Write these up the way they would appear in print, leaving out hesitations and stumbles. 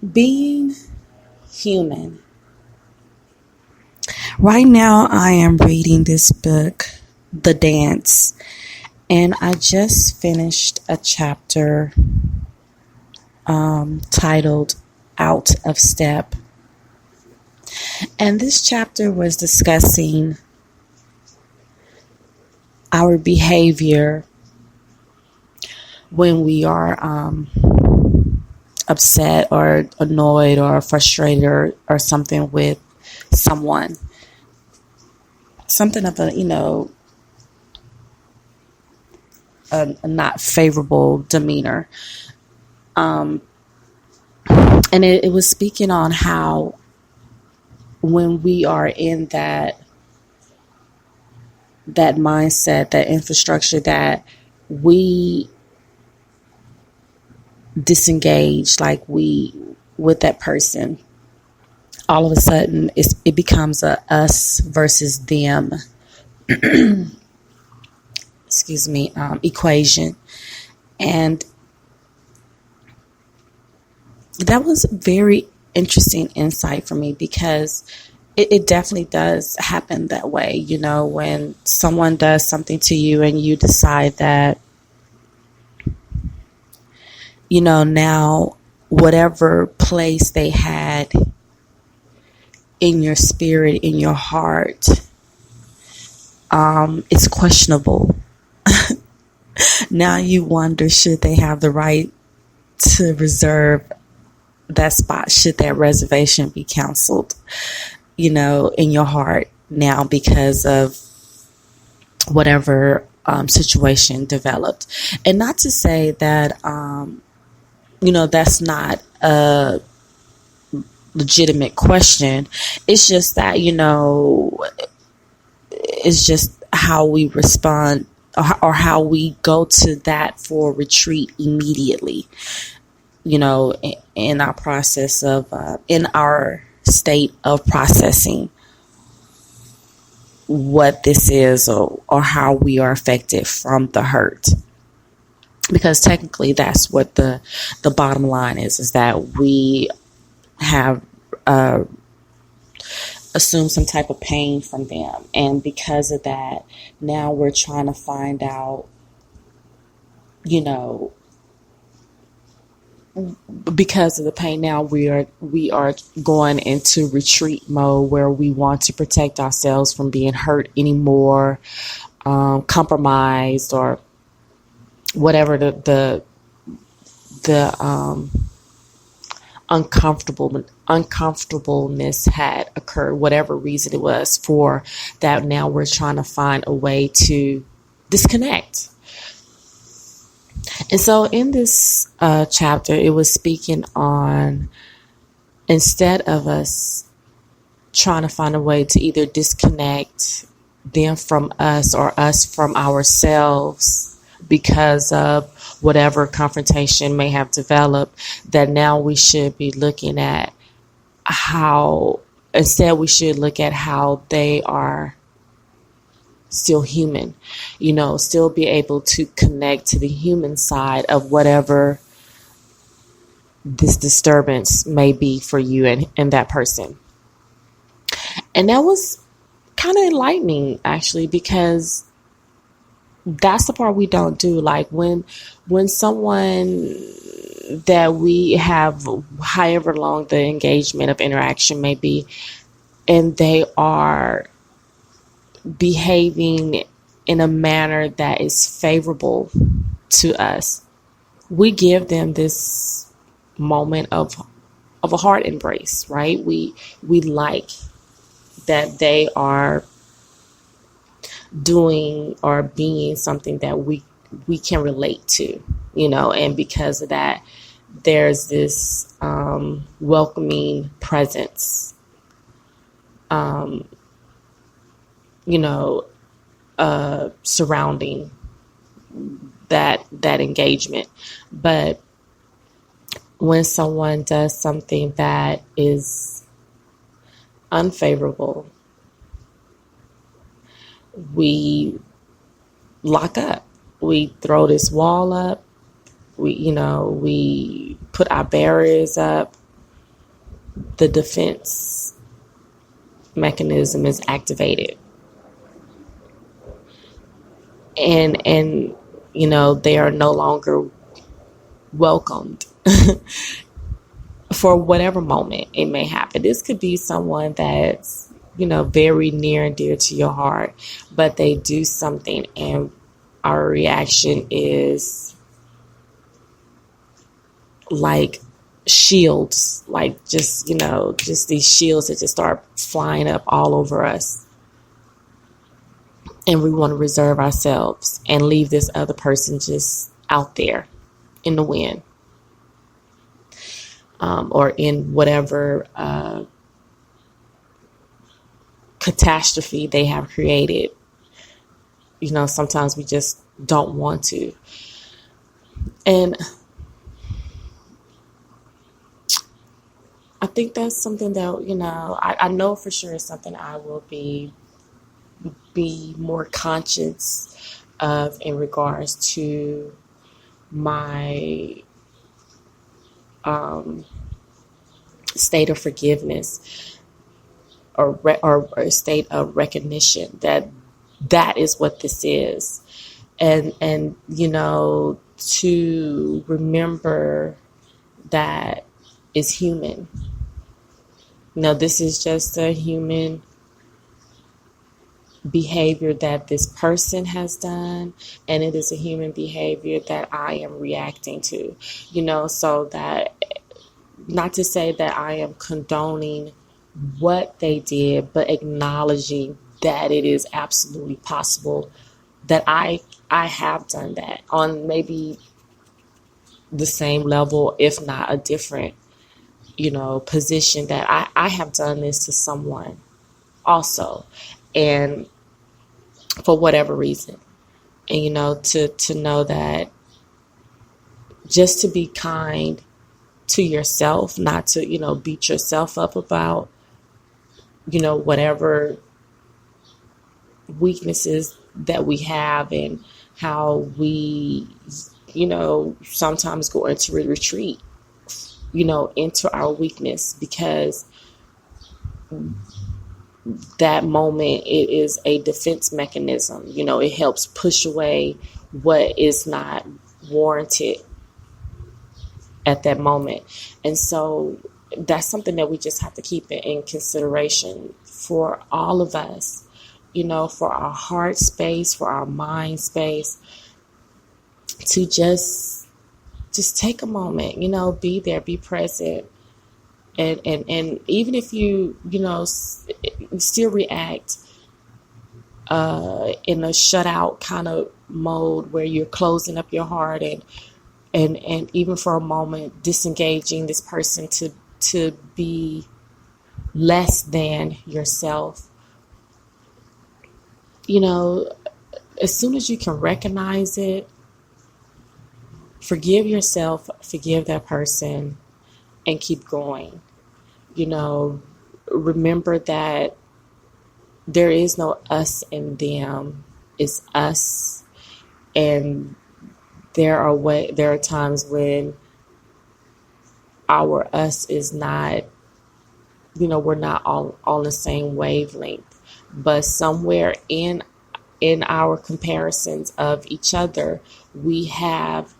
Being human. Right now, I am reading this book, The Dance, and I just finished a chapter titled Out of Step. And this chapter was discussing our behavior when we are upset or annoyed or frustrated or something with someone. Something of a not favorable demeanor. And it was speaking on how when we are in that mindset, that infrastructure, that we disengage with that person, all of a sudden it becomes a us versus them equation. And that was a very interesting insight for me, because it definitely does happen that way. When someone does something to you and you decide that, now whatever place they had in your spirit, in your heart, it's questionable. Now you wonder, should they have the right to reserve that spot? Should that reservation be canceled, in your heart now because of whatever situation developed? And not to say that, that's not a legitimate question. It's just that, it's just how we respond or how we go to that for retreat immediately, in our process of, in our state of processing what this is, or how we are affected from the hurt. Because technically that's what the bottom line is that we have assumed some type of pain from them. And because of that, now we're trying to find out, because of the pain, now we are going into retreat mode, where we want to protect ourselves from being hurt anymore, compromised, or whatever the uncomfortableness had occurred, whatever reason it was for that. Now we're trying to find a way to disconnect. And so in this chapter, it was speaking on, instead of us trying to find a way to either disconnect them from us or us from ourselves because of whatever confrontation may have developed, that now we should be looking at we should look at how they are still human, still be able to connect to the human side of whatever this disturbance may be for you and that person. And that was kind of enlightening, actually, because that's the part we don't do. Like when someone that we have, however long the engagement of interaction may be, and they are behaving in a manner that is favorable to us, we give them this moment of a heart embrace, right? We like that they are doing or being something that we can relate to, and because of that, there's this welcoming presence, surrounding that engagement. But when someone does something that is unfavorable, we lock up. We throw this wall up. We put our barriers up. the defense mechanism is activated. And they are no longer welcomed for whatever moment it may happen. This could be someone that's, very near and dear to your heart, but they do something and our reaction is like shields, like just these shields that just start flying up all over us. And we want to reserve ourselves and leave this other person just out there in the wind, or in whatever catastrophe they have created. Sometimes we just don't want to. And I think that's something that, I know for sure is something I will be more conscious of in regards to my state of forgiveness or a state of recognition that is what this is. And to remember that is human. This is just a human behavior that this person has done, and it is a human behavior that I am reacting to, so that, not to say that I am condoning what they did, but acknowledging that it is absolutely possible that I have done that on maybe the same level, if not a different, position, that I have done this to someone also, and for whatever reason. And to know that, just to be kind to yourself, not to beat yourself up about whatever weaknesses that we have, and how we sometimes go into a retreat into our weakness, because that moment, it is a defense mechanism. It helps push away what is not warranted at that moment. And so that's something that we just have to keep in consideration for all of us, for our heart space, for our mind space, to just take a moment, be there, be present. And even if you still react in a shut out kind of mode, where you're closing up your heart, and even for a moment disengaging this person to be less than yourself, as soon as you can recognize it, forgive yourself, forgive that person, and keep going. Remember that there is no us and them. It's us. And there are times when our us is not, we're not all on the same wavelength. But somewhere in our comparisons of each other, we have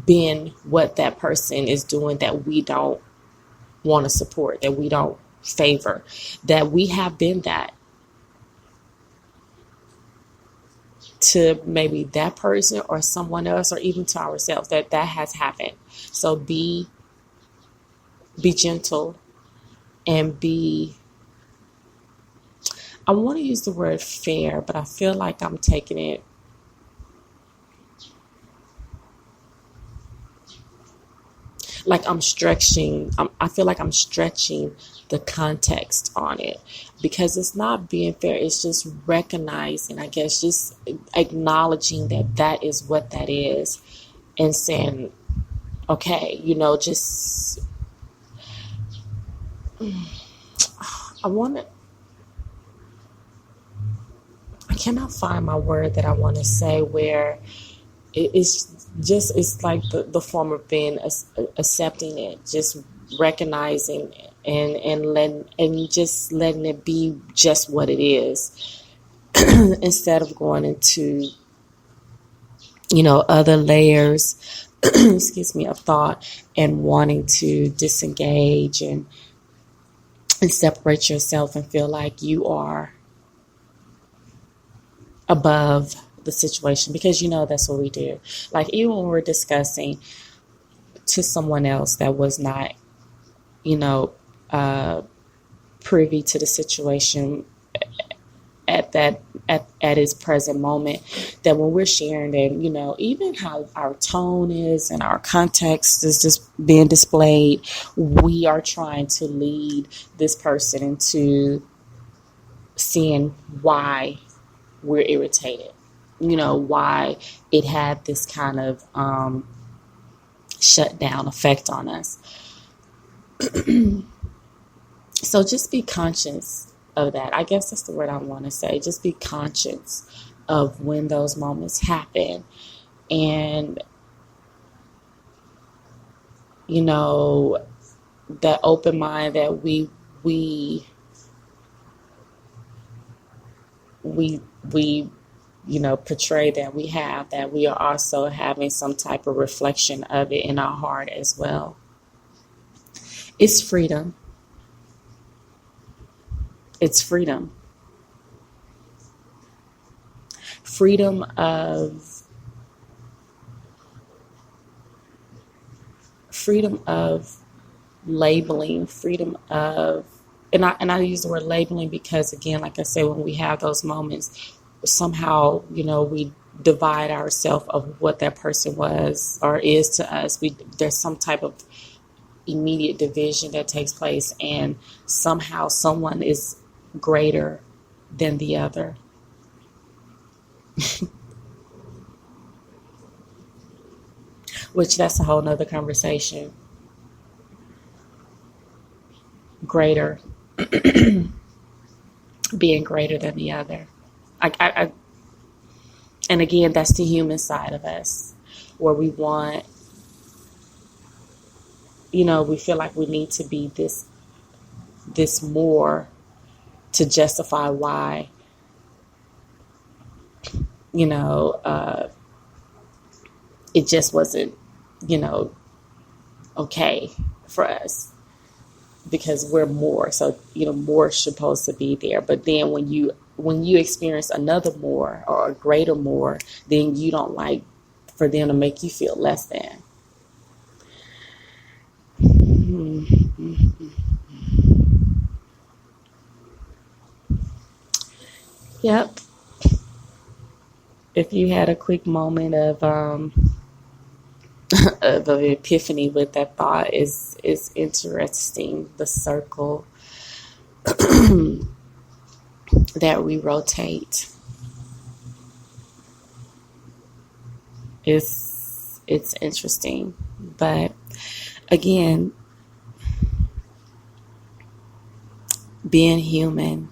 been what that person is doing that we don't want to support, that we don't favor, that we have been that to maybe that person or someone else, or even to ourselves, that has happened. So be gentle, and I want to use the word fair, but I feel like I'm taking it like I feel like I'm stretching the context on it, because it's not being fair. It's just recognizing, I guess, just acknowledging that is what that is, and saying, okay, just, I cannot find my word that I want to say, where it's like the form of being accepting it, just recognizing and just letting it be just what it is, instead of going into, other layers excuse me, of thought, and wanting to disengage and separate yourself and feel like you are above the situation, because that's what we do. Like, even when we're discussing to someone else that was not, you know, privy to the situation at its present moment, that when we're sharing that, even how our tone is and our context is just being displayed, we are trying to lead this person into seeing why we're irritated, why it had this kind of shutdown effect on us. So just be conscious of that. I guess that's the word I want to say. Just be conscious of when those moments happen. And, that open mind that we portray that we have, that we are also having some type of reflection of it in our heart as well. It's freedom. It's freedom. Freedom of labeling, freedom of, and I use the word labeling because, again, like I said, when we have those moments, somehow, we divide ourselves of what that person was or is to us. There's some type of immediate division that takes place, and somehow someone is greater than the other. Which, that's a whole nother conversation. Greater. Being greater than the other. And again, that's the human side of us, where we want, we feel like we need to be this more to justify why, it just wasn't, okay for us, because we're more. So, more is supposed to be there. But then when you experience another more or a greater more, then you don't like for them to make you feel less than. Yep. If you had a quick moment of of an epiphany with that thought, is interesting. The circle that we rotate it's interesting. But again, being human,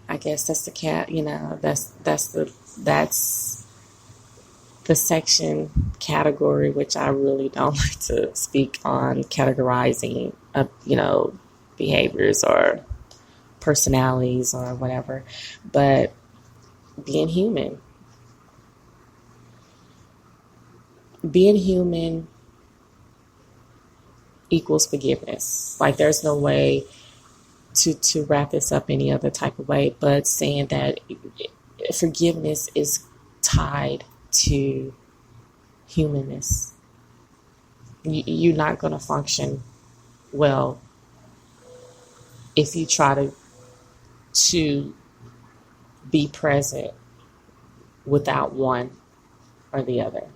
I guess that's the that's the section category, which I really don't like to speak on categorizing behaviors or personalities or whatever. But being human equals forgiveness. Like, there's no way to wrap this up any other type of way, but saying that forgiveness is tied to humanness. You're not going to function well if you try to be present without one or the other.